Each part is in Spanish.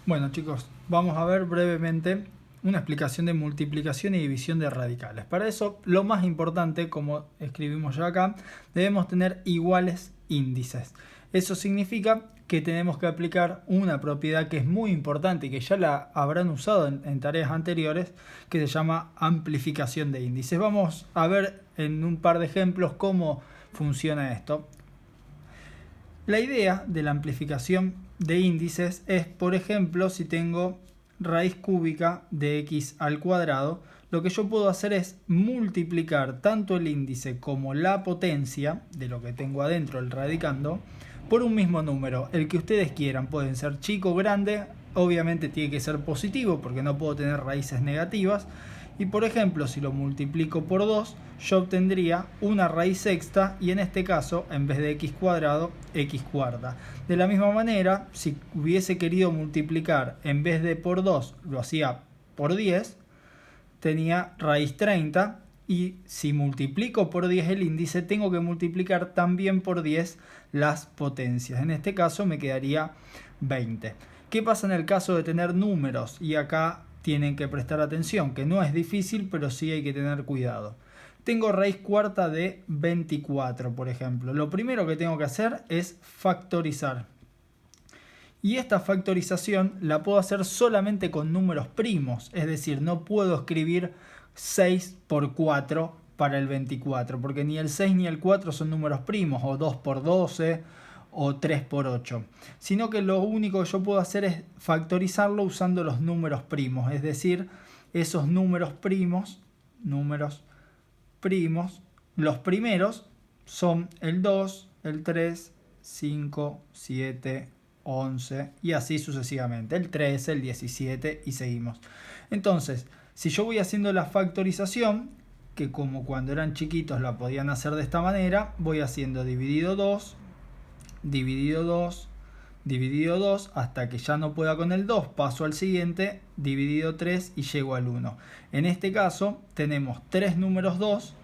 Bueno chicos, vamos a ver brevemente una explicación de multiplicación y división de radicales. Para eso, lo más importante, como escribimos ya acá, debemos tener iguales índices. Eso significa que tenemos que aplicar una propiedad que es muy importante y que ya la habrán usado en tareas anteriores, que se llama amplificación de índices. Vamos a ver en un par de ejemplos cómo funciona esto. La idea de la amplificación de índices es, por ejemplo, si tengo raíz cúbica de x al cuadrado, lo que yo puedo hacer es multiplicar tanto el índice como la potencia de lo que tengo adentro, el radicando, por un mismo número, el que ustedes quieran. Pueden ser chico o grande, obviamente tiene que ser positivo porque no puedo tener raíces negativas. Y por ejemplo, si lo multiplico por 2, yo obtendría una raíz sexta y en este caso, en vez de x cuadrado, x cuarta. De la misma manera, si hubiese querido multiplicar en vez de por 2, lo hacía por 10, tenía raíz 30. Y si multiplico por 10 el índice, tengo que multiplicar también por 10 las potencias. En este caso me quedaría 20. ¿Qué pasa en el caso de tener números? Y acá tienen que prestar atención, que no es difícil, pero sí hay que tener cuidado. Tengo raíz cuarta de 24, por ejemplo. Lo primero que tengo que hacer es factorizar. Y esta factorización la puedo hacer solamente con números primos. Es decir, no puedo escribir 6 por 4 para el 24, porque ni el 6 ni el 4 son números primos, o 2 por 12, o 3 por 8. Sino que lo único que yo puedo hacer es factorizarlo usando los números primos. Es decir, esos números primos, los primeros son el 2, el 3, 5, 7, 11 y así sucesivamente, el 13, el 17 y seguimos. Entonces, si yo voy haciendo la factorización, que como cuando eran chiquitos la podían hacer de esta manera, voy haciendo dividido 2, dividido 2, dividido 2, hasta que ya no pueda con el 2, paso al siguiente, dividido 3 y llego al 1. En este caso tenemos tres números 2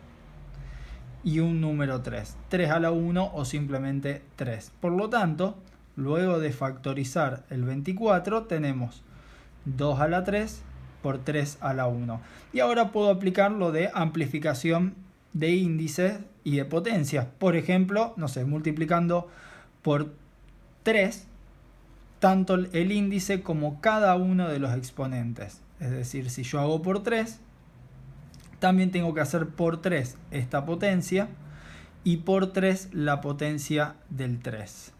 y un número 3. 3 a la 1 o simplemente 3. Por lo tanto, luego de factorizar el 24, tenemos 2 a la 3 por 3 a la 1. Y ahora puedo aplicar lo de amplificación de índices y de potencias. Por ejemplo, no sé, multiplicando por 3 tanto el índice como cada uno de los exponentes. Es decir, si yo hago por 3, también tengo que hacer por 3 esta potencia y por 3 la potencia del 3.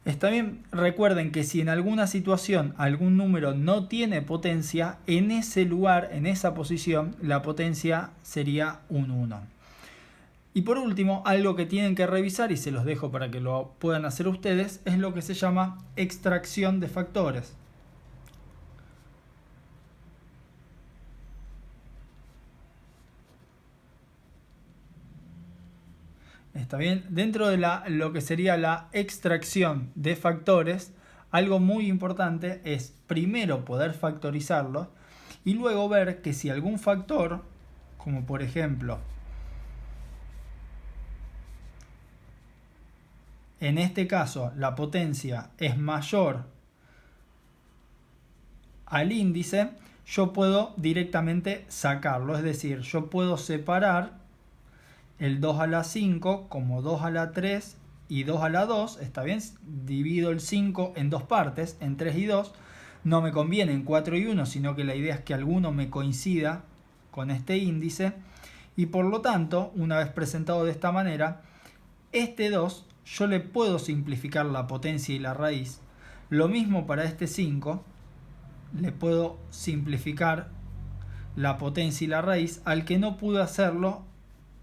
Está bien, recuerden que si en alguna situación algún número no tiene potencia, en ese lugar, en esa posición, la potencia sería un 1. Y por último, algo que tienen que revisar, y se los dejo para que lo puedan hacer ustedes, es lo que se llama extracción de factores. Está bien, dentro de lo que sería la extracción de factores, algo muy importante es primero poder factorizarlos y luego ver que si algún factor, como por ejemplo, en este caso la potencia es mayor al índice, yo puedo directamente sacarlo, es decir, yo puedo separar el 2 a la 5 como 2 a la 3 y 2 a la 2, está bien, divido el 5 en dos partes, en 3 y 2, no me conviene en 4 y 1, sino que la idea es que alguno me coincida con este índice, y por lo tanto, una vez presentado de esta manera, este 2 yo le puedo simplificar la potencia y la raíz, lo mismo para este 5, le puedo simplificar la potencia y la raíz, al que no pude hacerlo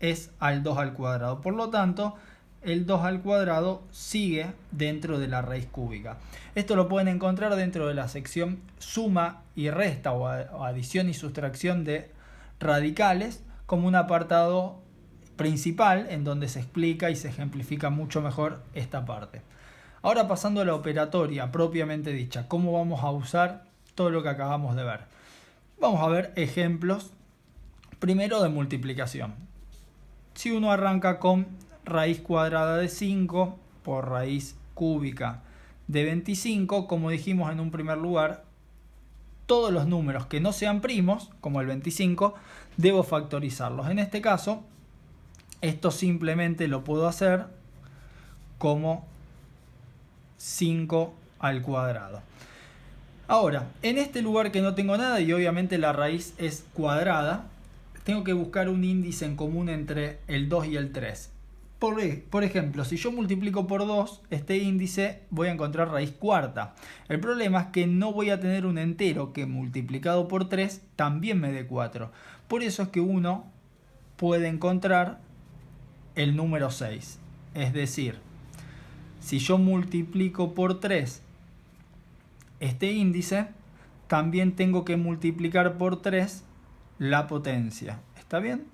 es al 2 al cuadrado. Por lo tanto, el 2 al cuadrado sigue dentro de la raíz cúbica. Esto lo pueden encontrar dentro de la sección suma y resta o adición y sustracción de radicales como un apartado principal en donde se explica y se ejemplifica mucho mejor esta parte. Ahora pasando a la operatoria propiamente dicha, ¿cómo vamos a usar todo lo que acabamos de ver? Vamos a ver ejemplos primero de multiplicación. Si uno arranca con raíz cuadrada de 5 por raíz cúbica de 25, como dijimos en un primer lugar, todos los números que no sean primos, como el 25, debo factorizarlos. En este caso, esto simplemente lo puedo hacer como 5 al cuadrado. Ahora, en este lugar que no tengo nada y obviamente la raíz es cuadrada, tengo que buscar un índice en común entre el 2 y el 3. Por ejemplo, si yo multiplico por 2, este índice voy a encontrar raíz cuarta. El problema es que no voy a tener un entero que multiplicado por 3 también me dé 4. Por eso es que uno puede encontrar el número 6. Es decir, si yo multiplico por 3 este índice, también tengo que multiplicar por 3 la potencia. ¿Está bien?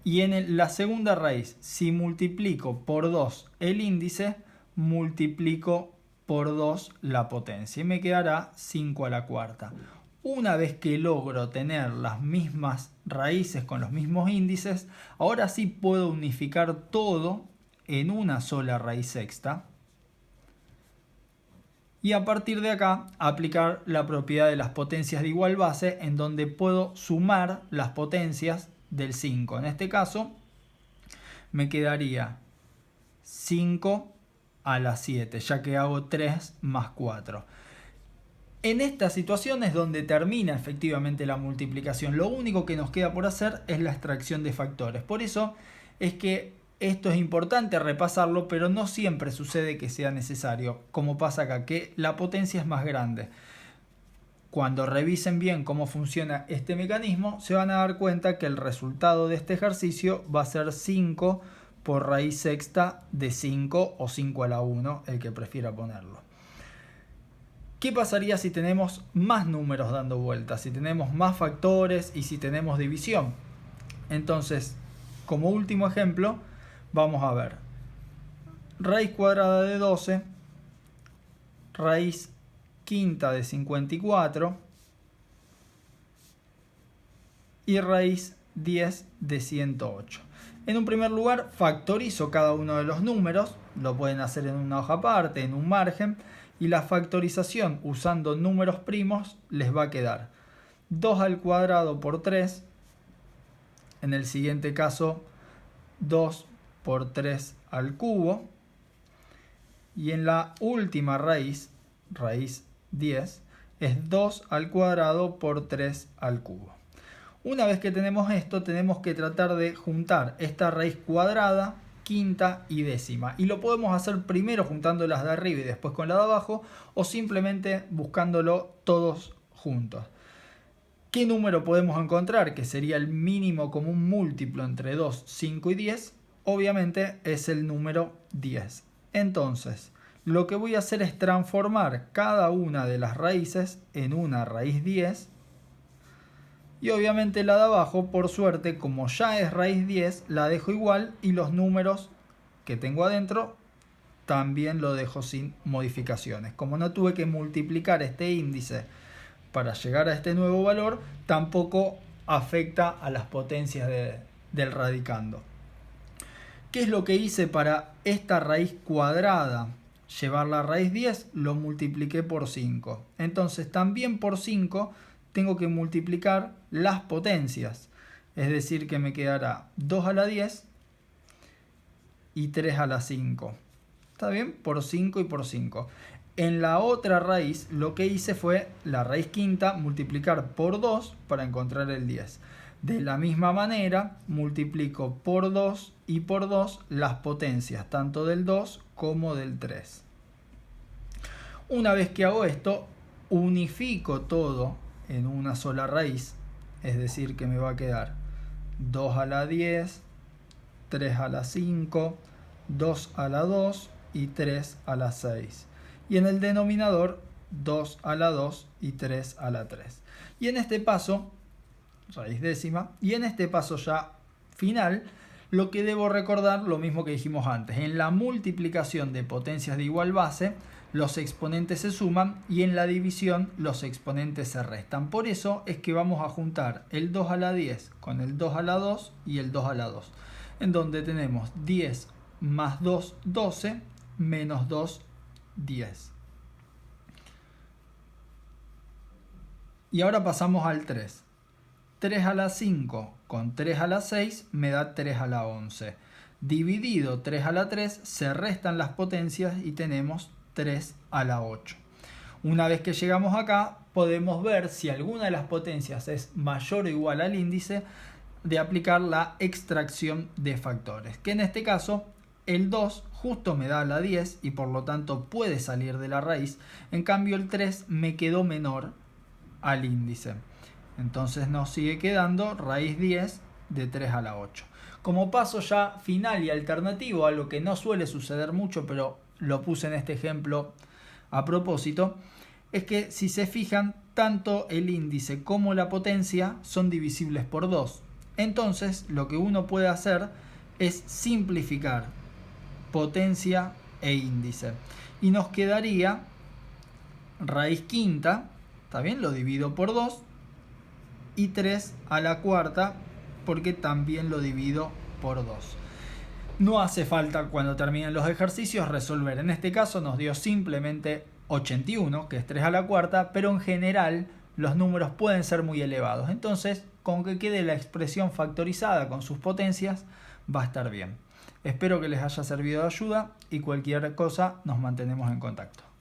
Y en la segunda raíz, si multiplico por 2 el índice, multiplico por 2 la potencia. Y me quedará 5 a la cuarta. Una vez que logro tener las mismas raíces con los mismos índices, ahora sí puedo unificar todo en una sola raíz sexta. Y a partir de acá aplicar la propiedad de las potencias de igual base, en donde puedo sumar las potencias del 5. En este caso me quedaría 5 a la 7, ya que hago 3 más 4. En esta situación es donde termina efectivamente la multiplicación. Lo único que nos queda por hacer es la extracción de factores. Por eso es que esto es importante repasarlo, pero no siempre sucede que sea necesario, como pasa acá, que la potencia es más grande. Cuando revisen bien cómo funciona este mecanismo, se van a dar cuenta que el resultado de este ejercicio va a ser 5 por raíz sexta de 5 o 5 a la 1, el que prefiera ponerlo. ¿Qué pasaría si tenemos más números dando vueltas? Si tenemos más factores y si tenemos división. Entonces, como último ejemplo, vamos a ver raíz cuadrada de 12, raíz quinta de 54 y raíz 10 de 108. En un primer lugar, factorizo cada uno de los números, lo pueden hacer en una hoja aparte, en un margen, y la factorización usando números primos les va a quedar 2 al cuadrado por 3, en el siguiente caso 2 por 3 al cubo, y en la última raíz, raíz 10, es 2 al cuadrado por 3 al cubo. Una vez que tenemos esto, tenemos que tratar de juntar esta raíz cuadrada, quinta y décima. Y lo podemos hacer primero juntando las de arriba y después con la de abajo, o simplemente buscándolo todos juntos. ¿Qué número podemos encontrar? Que sería el mínimo común múltiplo entre 2, 5 y 10. Obviamente es el número 10. Entonces, lo que voy a hacer es transformar cada una de las raíces en una raíz 10. Y obviamente la de abajo, por suerte, como ya es raíz 10, la dejo igual y los números que tengo adentro también lo dejo sin modificaciones. Como no tuve que multiplicar este índice para llegar a este nuevo valor, tampoco afecta a las potencias del radicando. ¿Qué es lo que hice para esta raíz cuadrada? Llevar la raíz 10, lo multipliqué por 5. Entonces también por 5 tengo que multiplicar las potencias. Es decir, que me quedará 2 a la 10 y 3 a la 5. ¿Está bien? Por 5 y por 5. En la otra raíz lo que hice fue la raíz quinta multiplicar por 2 para encontrar el 10. De la misma manera multiplico por 2 y por 2 las potencias tanto del 2 como del 3. Una vez que hago esto, unifico todo en una sola raíz, es decir que me va a quedar 2 a la 10, 3 a la 5, 2 a la 2 y 3 a la 6. Y en el denominador 2 a la 2 y 3 a la 3. Y en este paso, raíz décima, y en este paso ya final, lo que debo recordar, lo mismo que dijimos antes, en la multiplicación de potencias de igual base, los exponentes se suman y en la división los exponentes se restan. Por eso es que vamos a juntar el 2 a la 10 con el 2 a la 2 y el 2 a la 2, en donde tenemos 10 más 2, 12, menos 2, 10. Y ahora pasamos al 3. 3 a la 5 con 3 a la 6 me da 3 a la 11. Dividido 3 a la 3 se restan las potencias y tenemos 3 a la 8. Una vez que llegamos acá podemos ver si alguna de las potencias es mayor o igual al índice de aplicar la extracción de factores, que en este caso el 2 justo me da la 10 y por lo tanto puede salir de la raíz. En cambio el 3 me quedó menor al índice. Entonces nos sigue quedando raíz 10 de 3 a la 8. Como paso ya final y alternativo, algo que no suele suceder mucho, pero lo puse en este ejemplo a propósito, es que si se fijan, tanto el índice como la potencia son divisibles por 2. Entonces lo que uno puede hacer es simplificar potencia e índice. Y nos quedaría raíz quinta, ¿está bien? Lo divido por 2 y 3 a la cuarta porque también lo divido por 2. No hace falta cuando terminen los ejercicios resolver. En este caso nos dio simplemente 81, que es 3 a la cuarta, pero en general los números pueden ser muy elevados. Entonces, con que quede la expresión factorizada con sus potencias, va a estar bien. Espero que les haya servido de ayuda y cualquier cosa nos mantenemos en contacto.